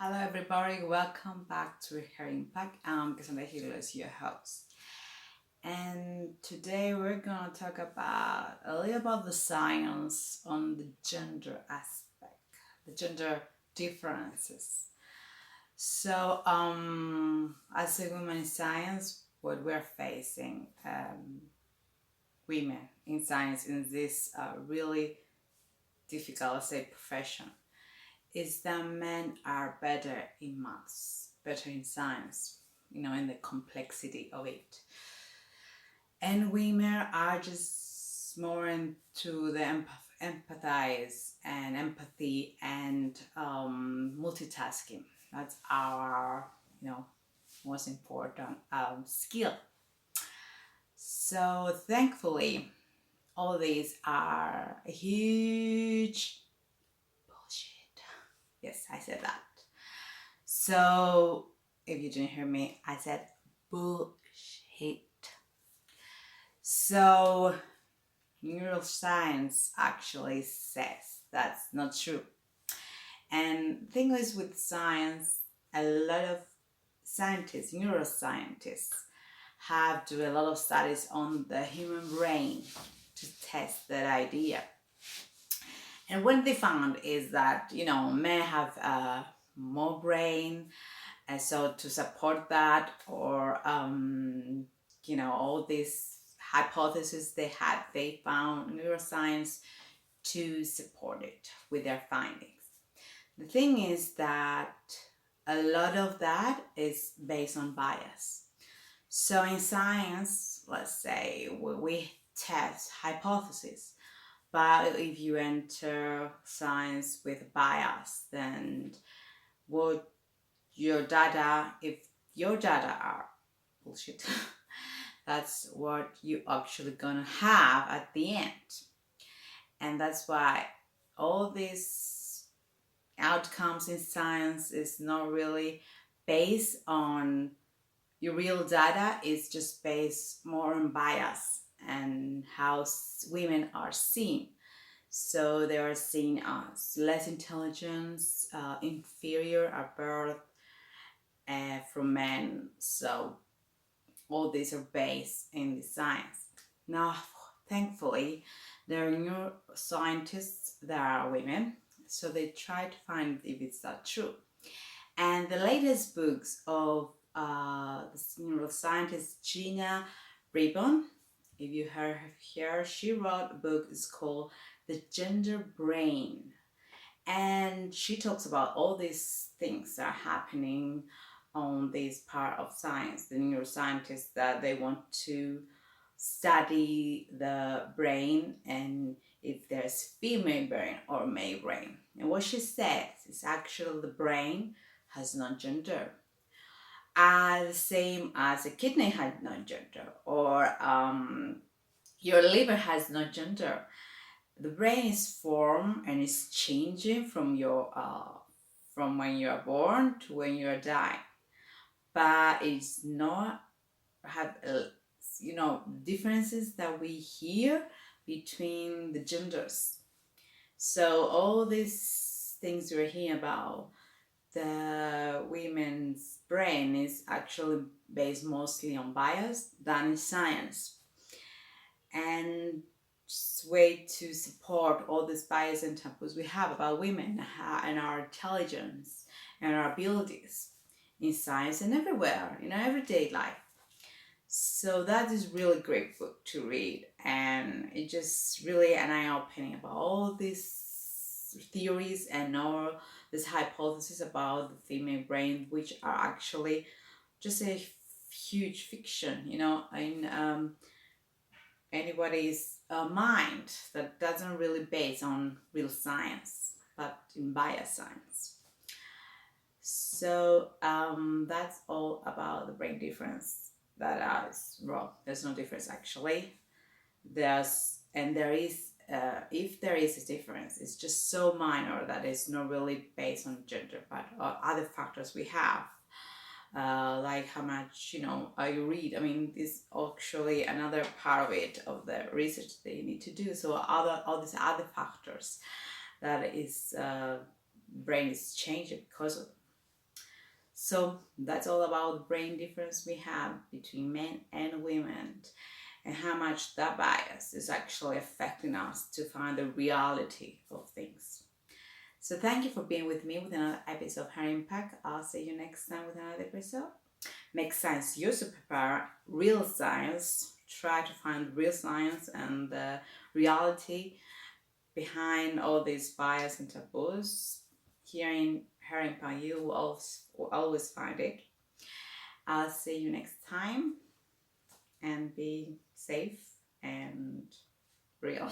Hello, everybody. Welcome back to Her Impact. I'm Cassandra Hilos, your host. And today we're going to talk about a little about the science on the gender aspect, the gender differences. As a woman in science, what we're facing, women in science in this really difficult, let's say, profession is that men are better in maths, better in science, in the complexity of it. And women are just more into the empathize and empathy and multitasking. That's our, most important skill. So thankfully, all these are a huge bullshit. Yes, I said that. So, if you didn't hear me, I said bullshit. So, neuroscience actually says that's not true. And the thing is with science, a lot of scientists, neuroscientists, have do a lot of studies on the human brain to test that idea. And what they found is that, men have more brain, and so to support that, or all these hypotheses they found neuroscience to support it with their findings. The thing is that a lot of that is based on bias. So in science, let's say we test hypotheses, but if you enter science with bias, then what your data, if your data are bullshit, that's what you actually gonna have at the end. And that's why all these outcomes in science is not really based on your real data, it's just based more on bias and how women are seen. So they are seen as less intelligence, inferior at birth from men. So all these are based in the science. Now, thankfully, there are neuroscientists that are women, so they try to find if it's that true. And the latest books of this neuroscientist Gina Ribon, if you heard her, she wrote a book. It's called The Gender Brain, and she talks about all these things that are happening on this part of science, the neuroscientists that they want to study the brain and if there's female brain or male brain. And what she says is actually the brain has no gender. The same as a kidney has no gender, or your liver has no gender. The brain is formed and is changing from when you are born to when you are dying, but it's not have differences that we hear between the genders. So all these things we're hearing about the women's brain is actually based mostly on bias than in science. And way to support all this bias and taboos we have about women and our intelligence and our abilities in science and everywhere in our everyday life. So that is really great book to read, and it just really an eye-opening about all these theories and all this hypothesis about the female brain, which are actually just a huge fiction, in anybody's mind that doesn't really base on real science, but in bioscience. So that's all about the brain difference. That is wrong. There's no difference actually. There is if there is a difference, it's just so minor that it's not really based on gender, but other factors we have. Like how much you read. I mean, this actually another part of it of the research that you need to do. So all these other factors that is brain is changing because of. So that's all about the brain difference we have between men and women, and how much that bias is actually affecting us to find the reality of things. So thank you for being with me with another episode of Her Impact. I'll see you next time with another episode. Make science your superpower, real science. Try to find real science and the reality behind all these bias and taboos. Here in Her Impact, you will always find it. I'll see you next time, and be safe and real.